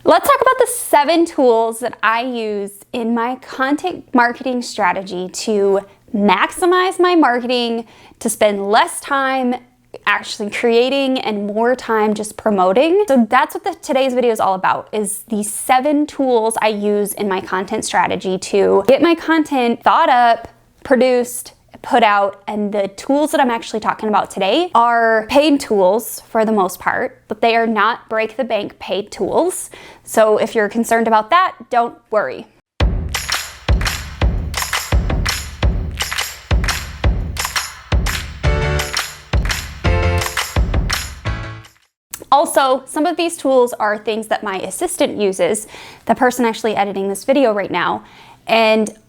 Let's talk about the 7 tools that I use in my content marketing strategy to maximize my marketing, to spend less time actually creating and more time just promoting. So that's what today's video is all about, is the 7 tools I use in my content strategy to get my content thought up, produced, put out. And the tools that I'm actually talking about today are paid tools for the most part, but they are not break the bank paid tools. So if you're concerned about that, don't worry. Also, some of these tools are things that my assistant uses, the person actually editing this video right now,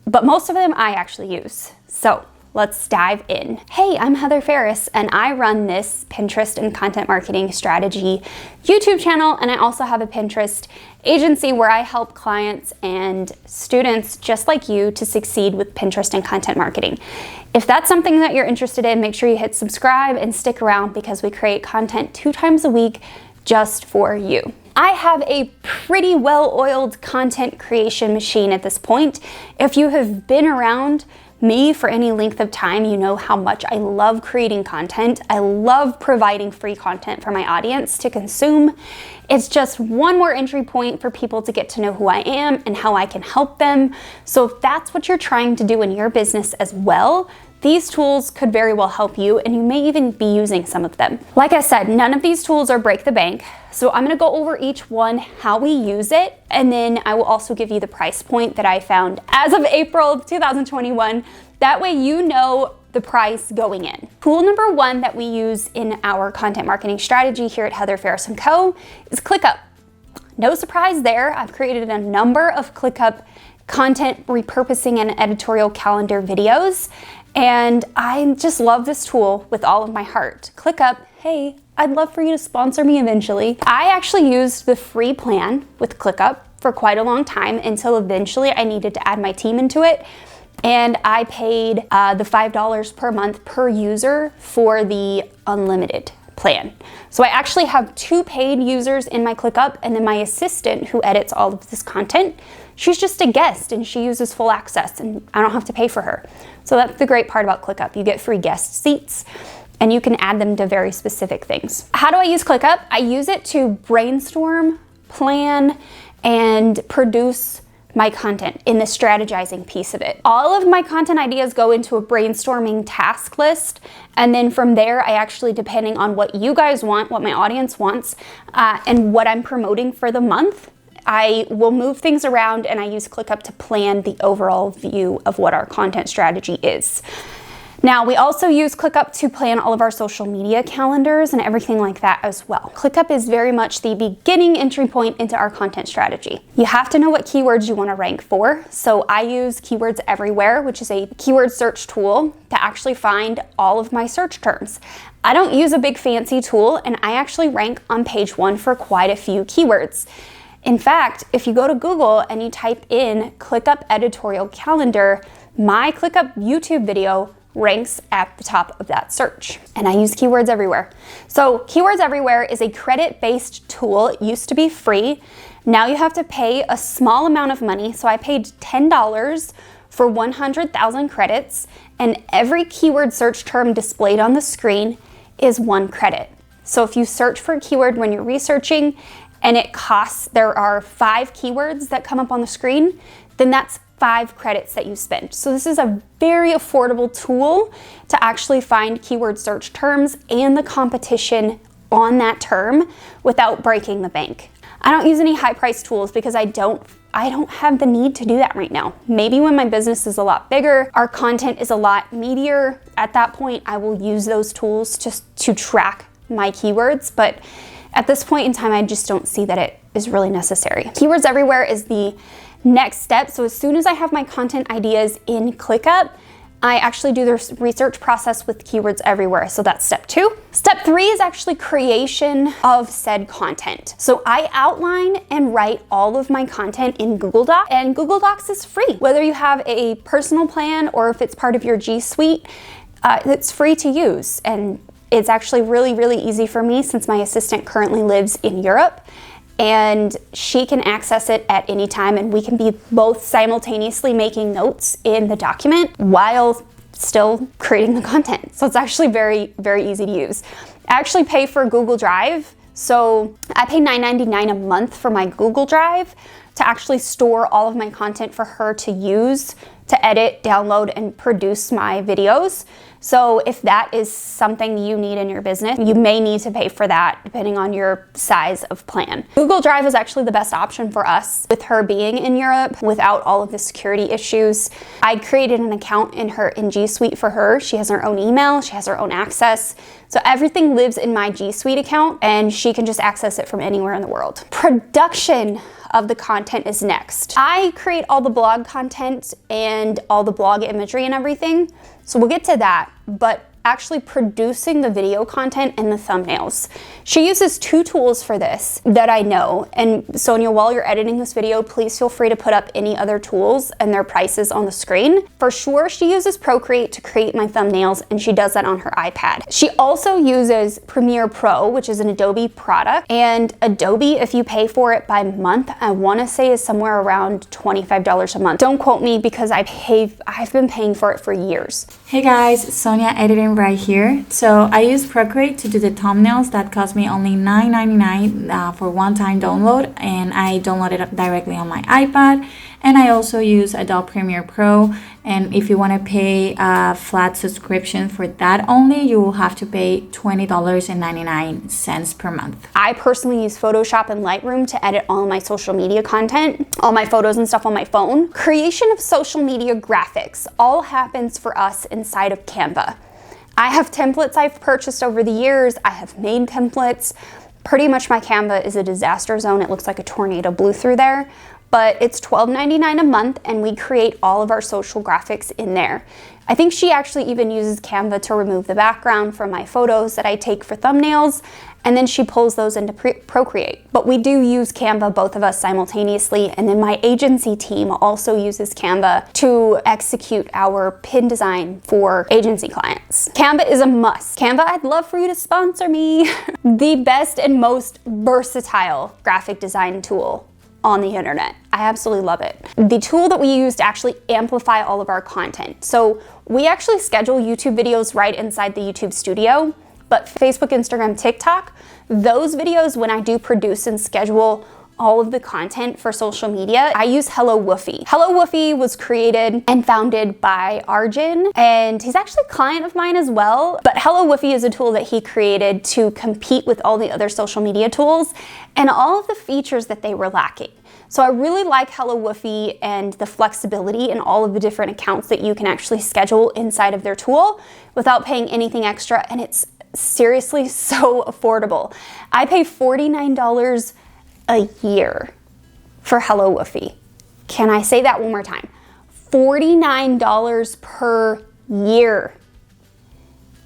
but most of them I actually use. So let's dive in. Hey, I'm Heather Farris, and I run this Pinterest and content marketing strategy YouTube channel, and I also have a Pinterest agency where I help clients and students just like you to succeed with Pinterest and content marketing. If that's something that you're interested in, make sure you hit subscribe and stick around because we create content 2 times a week just for you. I have a pretty well-oiled content creation machine at this point. If you have been around me for any length of time, you know how much I love creating content. I love providing free content for my audience to consume. It's just one more entry point for people to get to know who I am and how I can help them. So if that's what you're trying to do in your business as well, these tools could very well help you, and you may even be using some of them. Like I said, none of these tools are break the bank. So I'm gonna go over each one, how we use it, and then I will also give you the price point that I found as of April of 2021. That way you know the price going in. Tool number 1 that we use in our content marketing strategy here at Heather Farris & Co. is Clickup. No surprise there, I've created a number of Clickup content repurposing and editorial calendar videos, and I just love this tool with all of my heart. Clickup, hey, I'd love for you to sponsor me eventually. I actually used the free plan with Clickup for quite a long time until eventually I needed to add my team into it. And I paid the $5 per month per user for the unlimited plan. So I actually have 2 paid users in my Clickup, and then my assistant who edits all of this content, she's just a guest and she uses full access and I don't have to pay for her. So that's the great part about Clickup. You get free guest seats and you can add them to very specific things. How do I use Clickup? I use it to brainstorm, plan, and produce my content in the strategizing piece of it. All of my content ideas go into a brainstorming task list, and then from there, I actually, depending on what you guys want, what my audience wants, and what I'm promoting for the month, I will move things around and I use Clickup to plan the overall view of what our content strategy is. Now, we also use Clickup to plan all of our social media calendars and everything like that as well. Clickup is very much the beginning entry point into our content strategy. You have to know what keywords you want to rank for. So I use Keywords Everywhere, which is a keyword search tool to actually find all of my search terms. I don't use a big fancy tool, and I actually rank on page 1 for quite a few keywords. In fact, if you go to Google and you type in Clickup editorial calendar, my Clickup YouTube video ranks at the top of that search. And I use Keywords Everywhere. So Keywords Everywhere is a credit-based tool. It used to be free. Now you have to pay a small amount of money. So I paid $10 for 100,000 credits, and every keyword search term displayed on the screen is 1 credit. So if you search for a keyword when you're researching and there are 5 keywords that come up on the screen, then that's 5 credits that you spend. So this is a very affordable tool to actually find keyword search terms and the competition on that term without breaking the bank. I don't use any high-priced tools because I don't have the need to do that right now. Maybe when my business is a lot bigger, our content is a lot meatier, at that point I will use those tools just to track my keywords, but at this point in time I just don't see that it is really necessary. Keywords Everywhere is the next step. So as soon as I have my content ideas in Clickup, I actually do the research process with Keywords Everywhere. So that's step 2. Step 3 is actually creation of said content. So I outline and write all of my content in Google Docs, and Google Docs is free. Whether you have a personal plan or if it's part of your G Suite, it's free to use. And it's actually really, really easy for me since my assistant currently lives in Europe. and she can access it at any time, and we can be both simultaneously making notes in the document while still creating the content. So it's actually very, very easy to use. I actually pay for Google Drive. So I pay $9.99 a month for my Google Drive to actually store all of my content for her to use, to edit, download, and produce my videos. So if that is something you need in your business, you may need to pay for that depending on your size of plan. Google Drive is actually the best option for us with her being in Europe without all of the security issues. I created an account in G Suite for her. She has her own email, she has her own access. So everything lives in my G Suite account and she can just access it from anywhere in the world. Production of the content is next. I create all the blog content and all the blog imagery and everything. So we'll get to that, but actually producing the video content and the thumbnails. She uses two tools for this that I know. And Sonia, while you're editing this video, please feel free to put up any other tools and their prices on the screen. For sure, she uses Procreate to create my thumbnails, and she does that on her iPad. She also uses Premiere Pro, which is an Adobe product. And Adobe, if you pay for it by month, I wanna say is somewhere around $25 a month. Don't quote me because I've been paying for it for years. Hey guys, Sonia editing right here. So I use Procreate to do the thumbnails. That cost me only $9.99 for one-time download, and I downloaded it directly on my iPad. And I also use Adobe Premiere Pro, and if you want to pay a flat subscription for that only, you will have to pay $20.99 per month. I personally use Photoshop and Lightroom to edit all of my social media content, all my photos and stuff on my phone. Creation of social media graphics all happens for us inside of Canva. I have templates I've purchased over the years. I have made templates. Pretty much my Canva is a disaster zone. It looks like a tornado blew through there. But it's $12.99 a month, and we create all of our social graphics in there. I think she actually even uses Canva to remove the background from my photos that I take for thumbnails, and then she pulls those into Procreate. But we do use Canva, both of us simultaneously, and then my agency team also uses Canva to execute our pin design for agency clients. Canva is a must. Canva, I'd love for you to sponsor me. The best and most versatile graphic design tool on the internet. I absolutely love it. The tool that we use to actually amplify all of our content. So we actually schedule YouTube videos right inside the YouTube studio, but Facebook, Instagram, TikTok, those videos, when I do produce and schedule all of the content for social media, I use HelloWoofy. HelloWoofy was created and founded by Arjun, and he's actually a client of mine as well. But HelloWoofy is a tool that he created to compete with all the other social media tools and all of the features that they were lacking. So I really like HelloWoofy and the flexibility and all of the different accounts that you can actually schedule inside of their tool without paying anything extra, and it's seriously so affordable. I pay $49 a year for HelloWoofy. Can I say that one more time? $49 per year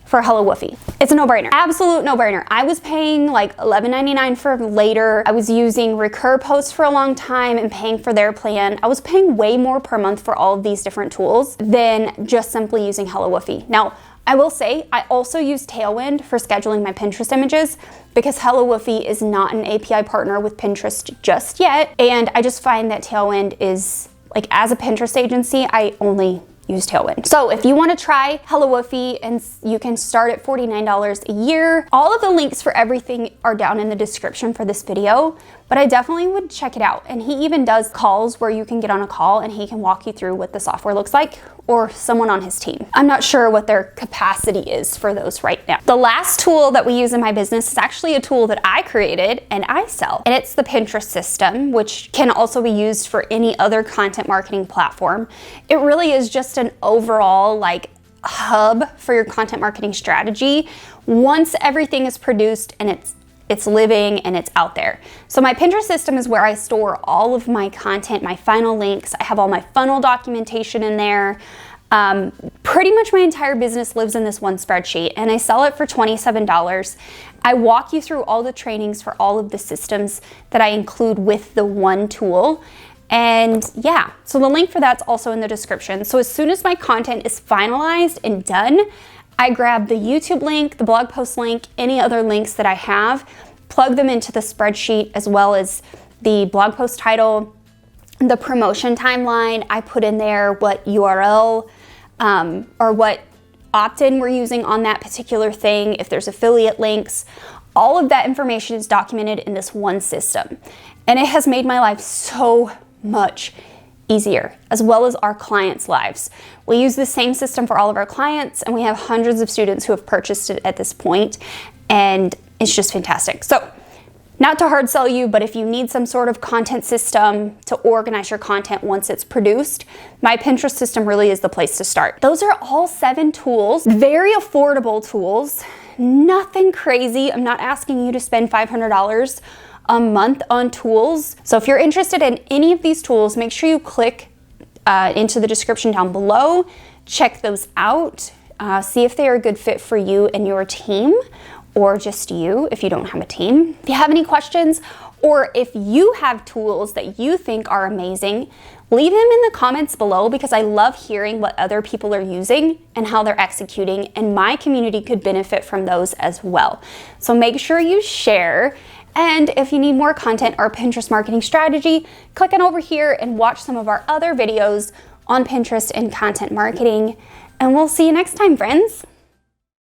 for HelloWoofy. It's a no-brainer, absolute no-brainer. I was paying like $11.99 for Later. I was using Recur Post for a long time and paying for their plan. I was paying way more per month for all of these different tools than just simply using HelloWoofy. Now, I will say I also use Tailwind for scheduling my Pinterest images because HelloWoofy is not an API partner with Pinterest just yet. And I just find that Tailwind is, like, as a Pinterest agency, I only use Tailwind. So if you want to try HelloWoofy, and you can start at $49 a year. All of the links for everything are down in the description for this video, but I definitely would check it out. And he even does calls where you can get on a call and he can walk you through what the software looks like, or someone on his team. I'm not sure what their capacity is for those right now. The last tool that we use in my business is actually a tool that I created and I sell, and it's the Pinterest system, which can also be used for any other content marketing platform. It really is just an overall like hub for your content marketing strategy once everything is produced and it's living and it's out there. So my Pinterest system is where I store all of my content, my final links. I have all my funnel documentation in there. Pretty much my entire business lives in this one spreadsheet, and I sell it for $27. I walk you through all the trainings for all of the systems that I include with the one tool. And yeah, so the link for that's also in the description. So as soon as my content is finalized and done, I grab the YouTube link, the blog post link, any other links that I have, plug them into the spreadsheet, as well as the blog post title, the promotion timeline. I put in there what URL or what opt-in we're using on that particular thing, if there's affiliate links. All of that information is documented in this one system. And it has made my life so much easier, as well as our clients' lives. We use the same system for all of our clients, and we have hundreds of students who have purchased it at this point, and it's just fantastic. So, not to hard sell you, but if you need some sort of content system to organize your content once it's produced, my Pinterest system really is the place to start. Those are all 7 tools, very affordable tools, nothing crazy. I'm not asking you to spend $500 a month on tools. So if you're interested in any of these tools, make sure you click into the description down below, check those out, see if they are a good fit for you and your team, or just you if you don't have a team. If you have any questions, or if you have tools that you think are amazing, leave them in the comments below, because I love hearing what other people are using and how they're executing, and my community could benefit from those as well. So make sure you share. And if you need more content or Pinterest marketing strategy, click on over here and watch some of our other videos on Pinterest and content marketing. And we'll see you next time, friends.